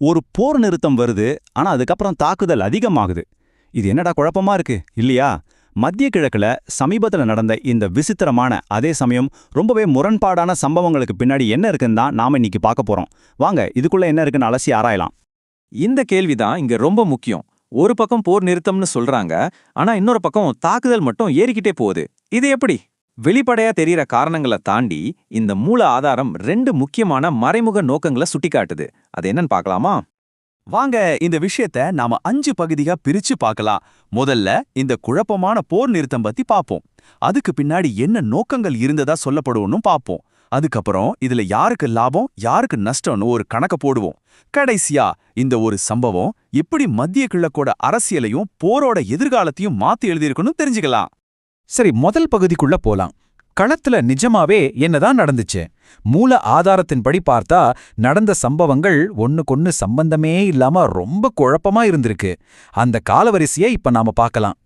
ஒரு போர் நிறுத்தம் வருது, ஆனா அதுக்கப்புறம் தாக்குதல் அதிகமாகுது. இது என்னடா குழப்பமா இருக்கு, இல்லையா? மத்திய கிழக்குல சமீபத்துல நடந்த இந்த விசித்திரமான, அதே சமயம் ரொம்பவே முரண்பாடான சம்பவங்களுக்கு பின்னாடி என்ன இருக்குன்னு தான் நாம இன்னைக்கு பார்க்க போறோம். வாங்க இதுக்குள்ள என்ன இருக்குன்னு அலசி ஆராயலாம். இந்த கேள்விதான் இங்க ரொம்ப முக்கியம். ஒரு பக்கம் போர் நிறுத்தம்னு சொல்றாங்க, ஆனா இன்னொரு பக்கம் தாக்குதல் மட்டும் ஏறிக்கிட்டே போகுது. இது எப்படி? வெளிப்படையா தெரியற காரணங்களை தாண்டி இந்த மூல ஆதாரம் ரெண்டு முக்கியமான மறைமுக நோக்கங்களை சுட்டிக்காட்டுது. அது என்னன்னு பார்க்கலாமா? வாங்க இந்த விஷயத்த நாம 5 பகுதியா பிரிச்சு பார்க்கலாம். முதல்ல இந்த குழப்பமான போர் நிறுத்தம் பத்தி பாப்போம். அதுக்கு பின்னாடி என்ன நோக்கங்கள் இருந்ததா சொல்லப்படுவோம்னு பாப்போம். அதுக்கப்புறம் இதுல யாருக்கு லாபம் யாருக்கு நஷ்டம்னு ஒரு கணக்க போடுவோம். கடைசியா இந்த ஒரு சம்பவம் எப்படி மத்திய கிழக்கோட அரசியலையும் போரோட எதிர்காலத்தையும் மாத்தி எழுதியிருக்குன்னு தெரிஞ்சுக்கலாம். சரி, முதல் பகுதிக்குள்ள போலாம். களத்துல நிஜமாவே என்னதான் நடந்துச்சு? மூல ஆதாரத்தின்படி பார்த்தா நடந்த சம்பவங்கள் ஒண்ணுக்கொன்னு சம்பந்தமே இல்லாம ரொம்ப குழப்பமா இருந்திருக்கு. அந்த காலவரிசையை இப்ப நாம பார்க்கலாம்.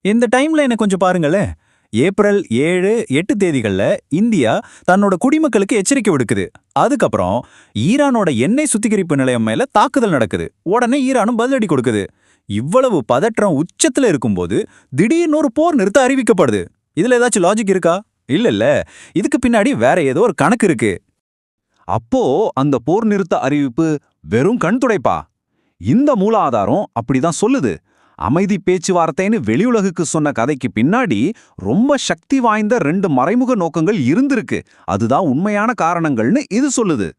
இந்த டைம்ல என்ன கொஞ்சம் பாருங்களேன். ஏப்ரல் 7, 8 தேதிகள்ல இந்தியா தன்னோட குடிமக்களுக்கு எச்சரிக்கை விடுக்குது. அதுக்கப்புறம் ஈரானோட எண்ணெய் சுத்திகரிப்பு நிலையம் மேல தாக்குதல் நடக்குது. உடனே ஈரானும் பதிலடி கொடுக்குது. இவ்வளவு பதற்றம் உச்சத்துல இருக்கும்போது திடீர்னு ஒரு போர் நிறுத்த அறிவிக்கப்படுது. இதுல ஏதாச்சும் லாஜிக் இருக்கா? இல்ல. இதுக்கு பின்னாடி வேற ஏதோ ஒரு கணக்கு இருக்கு. அப்போ அந்த போர் நிறுத்த அறிவிப்பு வெறும் கண் துடைப்பா? இந்த மூல ஆதாரம் அப்படிதான் சொல்லுது. அமைதி பேச்சுவார்த்தைன்னு வெளியுலகுக்கு சொன்ன கதைக்கு பின்னாடி ரொம்ப சக்தி வாய்ந்த 2 மறைமுக நோக்கங்கள் இருந்திருக்கு. அதுதான் உண்மையான காரணங்கள்னு இது சொல்லுது.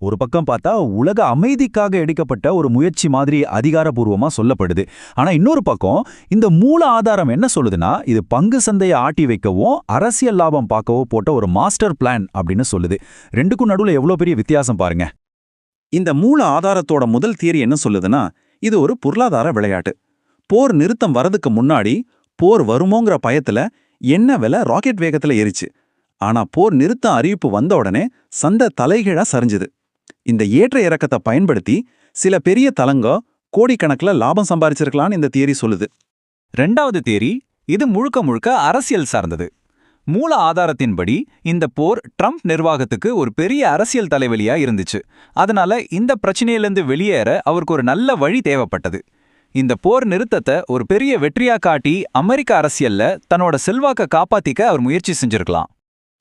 ஒரு பக்கம் பார்த்தா உலக அமைதிக்காக எடுக்கப்பட்ட ஒரு முயற்சி மாதிரி அதிகாரப்பூர்வமா சொல்லப்படுது. ஆனா இன்னொரு பக்கம் இந்த மூல ஆதாரம் என்ன சொல்லுதுன்னா, இது பங்கு சந்தையை ஆட்டி வைக்கவும் அரசியல் லாபம் பார்க்கவோ போட்ட ஒரு மாஸ்டர் பிளான் அப்படின்னு சொல்லுது. ரெண்டுக்கும் நடுவுல எவ்வளவு பெரிய வித்தியாசம் பாருங்க. இந்த மூல ஆதாரத்தோட முதல் தியரி என்ன சொல்லுதுன்னா, இது ஒரு பொருளாதார விளையாட்டு. போர் நிறுத்தம் வரதுக்கு முன்னாடி போர் வருமோங்கிற பயத்துல எண்ணெய் விலை ராக்கெட் வேகத்துல ஏறிச்சு. ஆனா போர் நிறுத்த அறிவிப்பு வந்த உடனே சந்தை தலைகீழா சரிஞ்சுது. இந்த ஏற்ற இறக்கத்தை பயன்படுத்தி சில பெரிய தலங்க கோடிக்கணக்கில் லாபம் சம்பாதிச்சிருக்கலான்னு இந்த தியரி சொல்லுது. ரெண்டாவது தியரி, இது முழுக்க முழுக்க அரசியல் சார்ந்தது. மூல ஆதாரத்தின்படி இந்த போர் ட்ரம்ப் நிர்வாகத்துக்கு ஒரு பெரிய அரசியல் தலைவலியா இருந்துச்சு. அதனால இந்த பிரச்சனையிலிருந்து வெளியேற அவருக்கு ஒரு நல்ல வழி தேவைப்பட்டது. இந்த போர் நிறுத்தத்தை ஒரு பெரிய வெற்றியா காட்டி அமெரிக்க அரசியல்ல தன்னோட செல்வாக்க காப்பாத்திக்க அவர் முயற்சி செஞ்சிருக்கலாம்.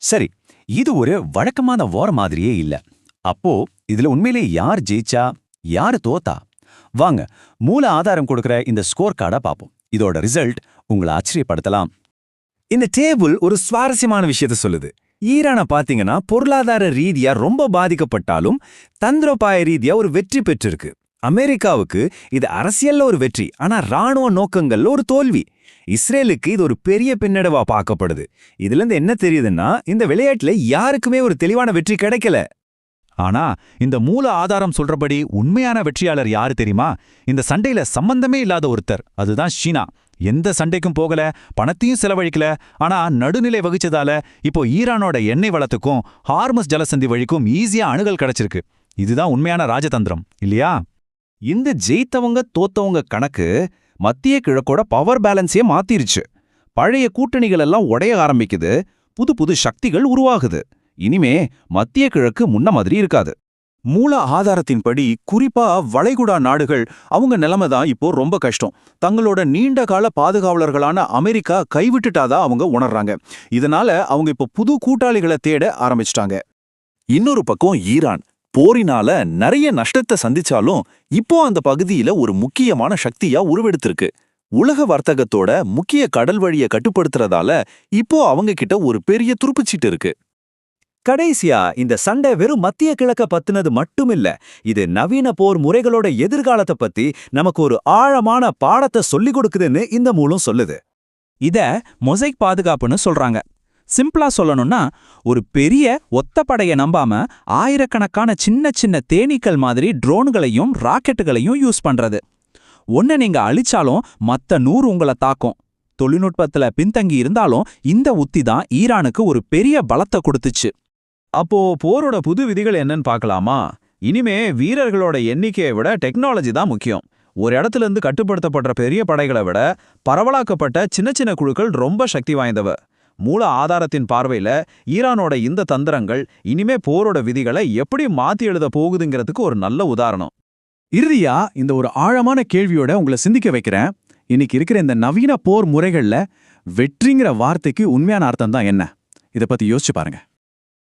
சரி, இது ஒரு வழக்கமான வார் மாதிரியே இல்ல. அப்போ இதுல உண்மையிலே யார் ஜெயிச்சா யாரு தோத்தா? வாங்க மூல ஆதாரம் கொடுக்கிற இந்த ஸ்கோர் கார்டை பார்ப்போம். இதோட ரிசல்ட் உங்களை ஆச்சரியப்படுத்தலாம். இந்த டேபிள் ஒரு சுவாரஸ்யமான விஷயத்த சொல்லுது. ஈரானை பாத்தீங்கன்னா பொருளாதார ரீதியா ரொம்ப பாதிக்கப்பட்டாலும் தந்திரோபாய ரீதியா ஒரு வெற்றி பெற்றிருக்கு. அமெரிக்காவுக்கு இது அரசியல்ல ஒரு வெற்றி, ஆனா ராணுவ நோக்கங்கள்ல ஒரு தோல்வி. இஸ்ரேலுக்கு இது ஒரு பெரிய பின்னடைவா பார்க்கப்படுது. இதுல இருந்து என்ன தெரியுதுன்னா, இந்த விளையாட்டுல யாருக்குமே ஒரு தெளிவான வெற்றி கிடைக்கல. ஆனா இந்த மூல ஆதாரம் சொல்றபடி உண்மையான வெற்றியாளர் யாரு தெரியுமா? இந்த சண்டையில சம்பந்தமே இல்லாத ஒருத்தர். அதுதான் சீனா. எந்த சண்டைக்கும் போகல, பணத்தையும் செலவழிக்கல. ஆனா நடுநிலை வகிச்சதால இப்போ ஈரானோட எண்ணெய் வளத்துக்கும் ஹார்மஸ் ஜலசந்தி வழிக்கும் ஈஸியா அணுகல் கிடைச்சிருக்கு. இதுதான் உண்மையான ராஜதந்திரம், இல்லையா? இந்த ஜெயித்தவங்க தோத்தவங்க கணக்கு மத்திய கிழக்கோட பவர் பேலன்ஸே மாத்திருச்சு. பழைய கூட்டணிகள் எல்லாம் உடைய ஆரம்பிக்குது. புது புது சக்திகள் உருவாகுது. இனிமே மத்திய கிழக்கு முன்ன மாதிரி இருக்காது. மூல ஆதாரத்தின்படி குறிப்பா வளைகுடா நாடுகள் அவங்க நிலைமை தான் இப்போ ரொம்ப கஷ்டம். தங்களோட நீண்ட கால பாதுகாவலர்களான அமெரிக்கா கைவிட்டுட்டாதான் அவங்க உணர்றாங்க. இதனால அவங்க இப்போ புது கூட்டாளிகளை தேட ஆரம்பிச்சிட்டாங்க. இன்னொரு பக்கம் ஈரான் போரினால நிறைய நஷ்டத்தை சந்திச்சாலும் இப்போ அந்த பகுதியில ஒரு முக்கியமான சக்தியா உருவெடுத்திருக்கு. உலக வர்த்தகத்தோட முக்கிய கடல் வழியை கட்டுப்படுத்துறதால இப்போ அவங்க கிட்ட ஒரு பெரிய துருப்புச்சீட்டு இருக்கு. கடைசியா இந்த சண்டை வெறும் மத்திய கிழக்க பத்தினது மட்டுமில்ல. இது நவீன போர் முறைகளோட எதிர்காலத்தை பத்தி நமக்கு ஒரு ஆழமான பாடத்தை சொல்லிக் கொடுக்குதுன்னு இந்த மூலம் சொல்லுது. இத மொசைக் பாதுகாப்புன்னு சொல்றாங்க. சிம்பிளா சொல்லணும்னா, ஒரு பெரிய ஒத்த படைய நம்பாம ஆயிரக்கணக்கான சின்ன சின்ன தேனீக்கள் மாதிரி ட்ரோன்களையும் ராக்கெட்டுகளையும் யூஸ் பண்றது. ஒன்ன நீங்க அழிச்சாலும் மத்த 100 உங்களை தாக்கும். தொழில்நுட்பத்துல பின்தங்கி இருந்தாலும் இந்த உத்தி தான் ஈரானுக்கு ஒரு பெரிய பலத்தை கொடுத்துச்சு. அப்போ போரோட புது விதிகள் என்னன்னு பார்க்கலாமா? இனிமே வீரர்களோட எண்ணிக்கையை விட டெக்னாலஜி தான் முக்கியம். ஒரு இடத்துல இருந்து கட்டுப்படுத்தப்படுற பெரிய படைகளை விட பரவலாக்கப்பட்ட சின்ன சின்ன குழுக்கள் ரொம்ப சக்தி வாய்ந்தவ. மூல ஆதாரத்தின் பார்வையில ஈரானோட இந்த தந்திரங்கள் இனிமே போரோட விதிகளை எப்படி மாத்தி எழுத போகுதுங்கிறதுக்கு ஒரு நல்ல உதாரணம். இறுதியா இந்த ஒரு ஆழமான கேள்வியோட உங்களை சிந்திக்க வைக்கிறேன். இன்னைக்கு இருக்கிற இந்த நவீன போர் முறைகள்ல வெற்றிங்கிற வார்த்தைக்கு உண்மையான அர்த்தம் தான் என்ன? இதை பத்தி யோசிச்சு பாருங்க.